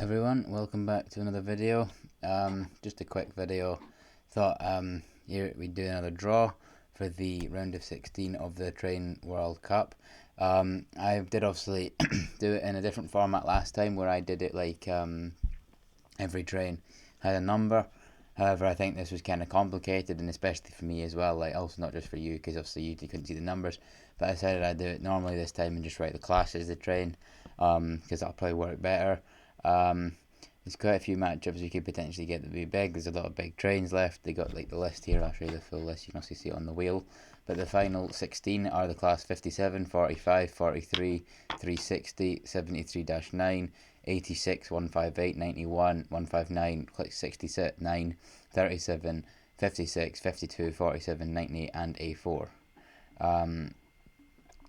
Everyone, welcome back to another video. Just a quick video. Thought here we'd do another draw for the round of 16 of the Train World Cup. I did obviously do it in a different format last time, where I did it like every train had a number. However, I think this was kind of complicated, and especially for me as well, like also not just for you, because obviously you couldn't see the numbers. But I decided I'd do it normally this time and just write the classes of the train, because that'll probably work better. There's quite a few matchups you could potentially get that would be big. There's a lot of big trains left. They got like the list here. I'll show you the full list. You can also see it on the wheel. But the final 16 are the class 57, 45, 43, 360, 73-9, 86, 158, 91, 159, 69, 37, 56, 52, 47, 90, and A4.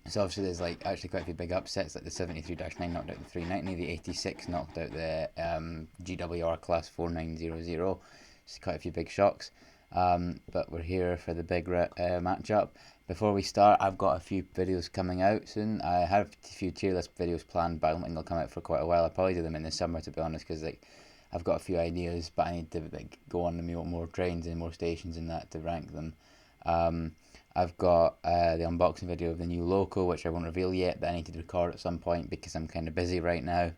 So obviously there's like actually quite a few big upsets, like the 73-9 knocked out the 390, the 86 knocked out the GWR class 4900. Just quite a few big shocks. But we're here for the big matchup. Before we start, I've got a few videos coming out soon. I have a few tier list videos planned, but I don't think they'll come out for quite a while. I'll probably do them in the summer, to be honest, because like I've got a few ideas, but I need to like go on more trains and more stations and that to rank them. I've got the unboxing video of the new loco, which I won't reveal yet, but I need to record at some point because I'm kind of busy right now.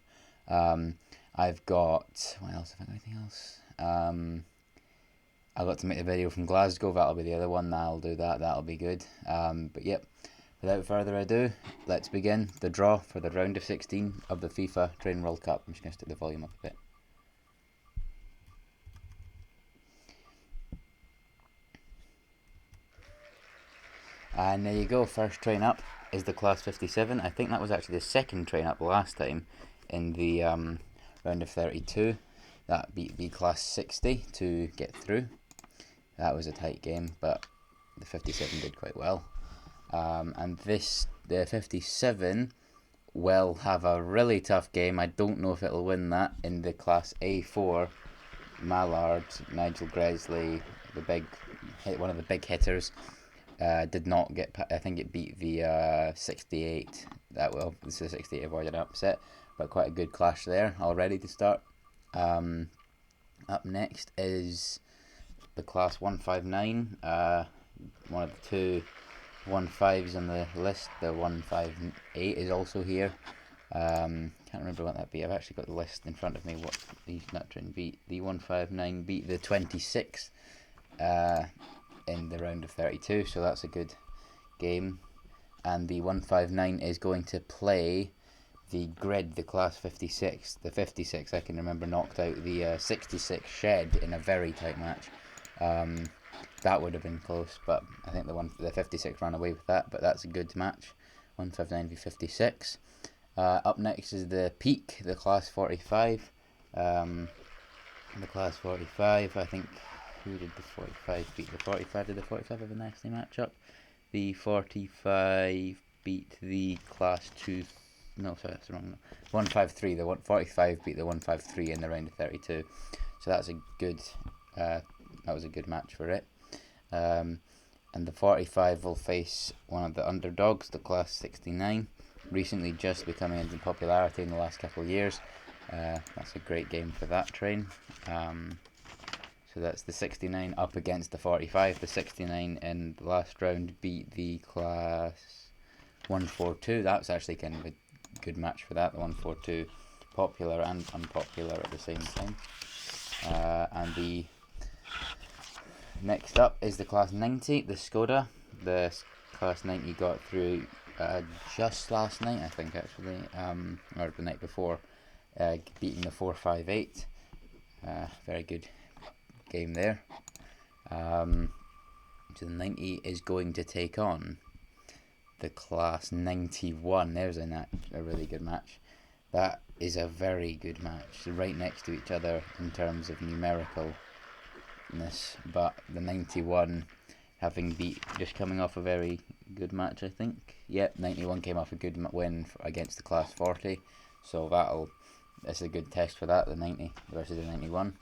I've got, what else? Have I got anything else? I've got to make the video from Glasgow. That'll be the other one. I'll do that. That'll be good. But yep, without further ado, let's begin the draw for the round of 16 of the FIFA Train World Cup. I'm just going to stick the volume up a bit. And there you go, first train up is the class 57. I think that was actually the second train up last time in the round of 32. That beat the class 60 to get through. That was a tight game, but the 57 did quite well. And the 57 will have a really tough game. I don't know if it'll win that in the class A4. Mallard, Nigel Gresley, one of the big hitters. Did not get. I think it beat the 68. This is 68 avoided an upset, but quite a good clash there already to start. Up next is the class 159. One of the two 15s on the list. The 158 is also here. Can't remember what that beat. I've actually got the list in front of me. What these nutrin beat. The 159 beat the 26. In the round of 32, so that's a good game. And the 159 is going to play the grid, the class 56. The 56, I can remember, knocked out the 66 Shed in a very tight match. That would have been close, but I think the 56 ran away with that, but that's a good match. 159 v 56. Up next is the Peak, the class 45. The class 45, I think. Who did the 45 beat? The 45, did the 45 have a nasty matchup? The 45 beat the class 2. No, sorry, that's wrong. 153. The 45 beat the 153 in the round of 32. So that's a good. That was a good match for it. And the 45 will face one of the underdogs, the class 69. Recently just becoming into popularity in the last couple of years. That's a great game for that train. So that's the 69 up against the 45. The 69 in the last round beat the class 142. That's actually kind of a good match for that. The 142, popular and unpopular at the same time. And the next up is the class 90, the Skoda. The class 90 got through just last night, I think, actually, or the night before, beating the 458. Very good game there. So the 90 is going to take on the class 91. There's a really good match. That is a very good match. They're right next to each other in terms of numericalness, but the 91 just coming off a very good match, I think. Yep, 91 came off a good win against the class 40, so that's a good test for that, the 90 versus the 91.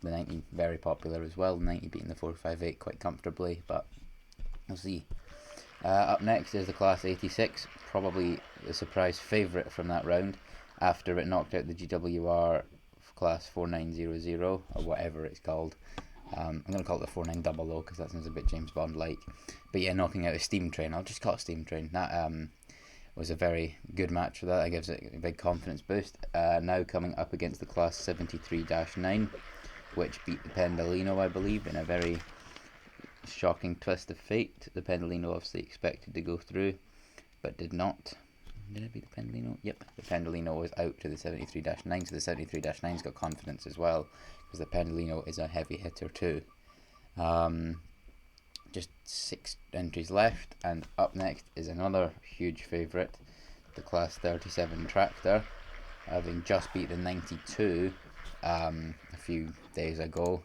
The 90 very popular as well. The 90 beating the 458 quite comfortably, but we'll see. Up next is the class 86, probably the surprise favourite from that round, after it knocked out the GWR class 4900 or whatever it's called. I'm going to call it the 4900 because that sounds a bit James Bond-like. But yeah, knocking out a Steam Train. I'll just call it Steam Train. That was a very good match for that. That gives it a big confidence boost. Now coming up against the class 73-9, which beat the Pendolino, I believe, in a very shocking twist of fate. The Pendolino obviously expected to go through, but did not. Did it beat the Pendolino? Yep, the Pendolino was out to the 73-9, so the 73-9's got confidence as well, because the Pendolino is a heavy hitter too. Just 6 entries left, and up next is another huge favourite, the class 37 Tractor, having just beat the 92 a few days ago.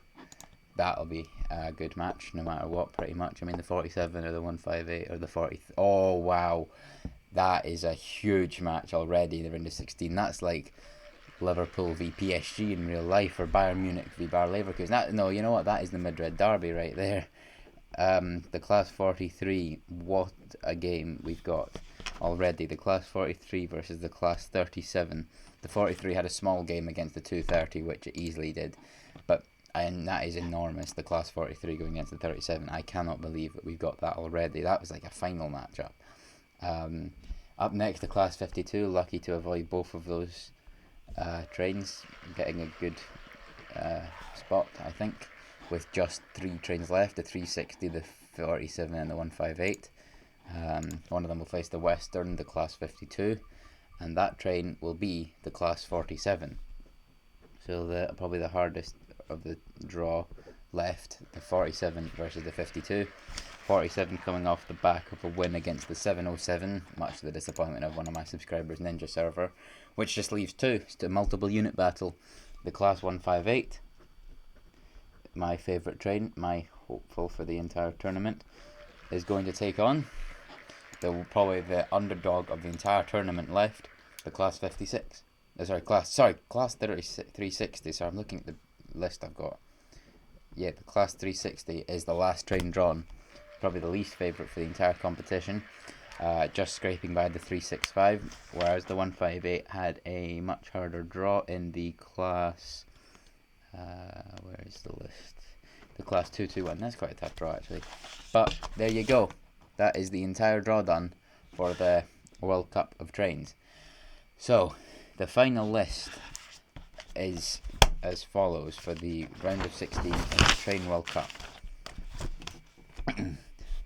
That'll be a good match no matter what, pretty much. I mean, the 47 or the 158 or the 40. Oh wow, that is a huge match already in the round of 16. That's like Liverpool v PSG in real life, or Bayern Munich v Bayer Leverkusen. No, you know what? That is the Madrid derby right there. The class 43, what a game we've got already. The class 43 versus the class 37. The 43 had a small game against the 230, which it easily did, and that is enormous. The class 43 going against the 37. I cannot believe that we've got that already. That was like a final matchup. Up next, the class 52, lucky to avoid both of those trains, getting a good spot, I think, with just 3 trains left, the 360, the 47 and the 158. One of them will face the Western, the class 52, and that train will be the class 47. So probably the hardest of the draw left, the 47 versus the 52. 47 coming off the back of a win against the 707, much to the disappointment of one of my subscribers, Ninja Server, which just leaves 2. It's a multiple unit battle. The class 158, my favourite train, my hopeful for the entire tournament, is going to take on probably the underdog of the entire tournament left, the class 56. Class 360. So I'm looking at the list I've got. Yeah, the class 360 is the last train drawn. Probably the least favourite for the entire competition. Just scraping by the 365, whereas the 158 had a much harder draw in the class. Where is the list? The class 221. That's quite a tough draw actually. But there you go. That is the entire draw done for the World Cup of Trains. So the final list is as follows for the round of 16 in the Train World Cup.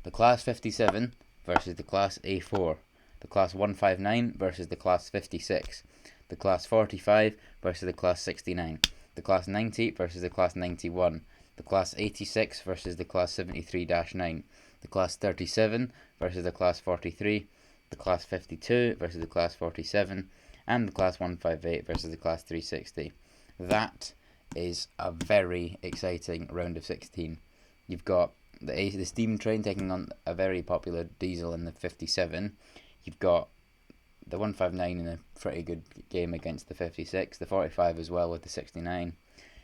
The class 57 versus the class A4. The class 159 versus the class 56. The class 45 versus the class 69. The class 90 versus the class 91. The class 86 versus the class 73-9. The class 37 versus the class 43. The class 52 versus the class 47. And the class 158 versus the class 360. That is a very exciting round of 16. You've got the Steam Train taking on a very popular diesel in the 57. You've got the 159 in a pretty good game against the 56. The 45 as well with the 69.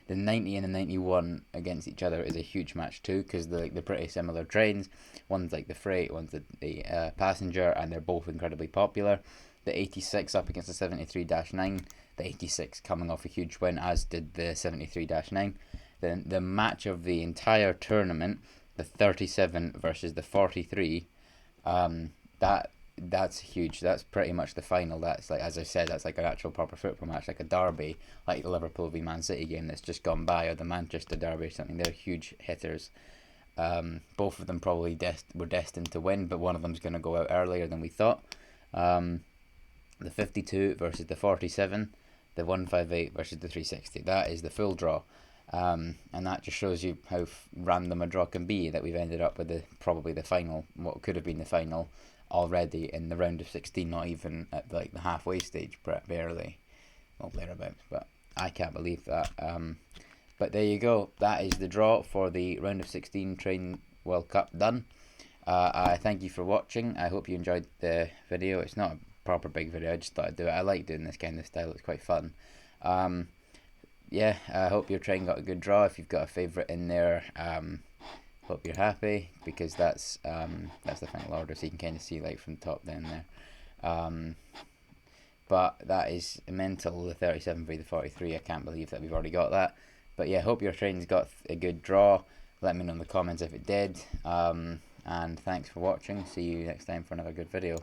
The 90 and the 91 against each other is a huge match too, because they're pretty similar trains. One's like the freight, one's the passenger, and they're both incredibly popular. The 86 up against the 73-9. The 86 coming off a huge win, as did the 73-9. Then the match of the entire tournament, the 37 versus the 43, that's huge. That's pretty much the final. That's like, as I said, that's like an actual proper football match, like a derby, like the Liverpool v Man City game that's just gone by, or the Manchester derby or something. They're huge hitters. Both of them probably were destined to win, but one of them's going to go out earlier than we thought. The 52 versus the 47, the 158 versus the 360. That is the full draw. And that just shows you how random a draw can be, that we've ended up with probably the final, what could have been the final, already in the round of 16, not even at like the halfway stage, barely, well, thereabouts. But I can't believe that. But there you go. That is the draw for the round of 16 Train World Cup done. I thank you for watching. I hope you enjoyed the video. It's not a proper big video. I just thought I'd do it. I like doing this kind of style. It's quite fun. Yeah, I hope your train got a good draw. If you've got a favourite in there, hope you're happy, because that's the final order, so you can kind of see like from the top down there. but that is mental, the 37 v the 43. I can't believe that we've already got that. But yeah, hope your train's got a good draw. Let me know in the comments if it did. And thanks for watching. See you next time for another good video.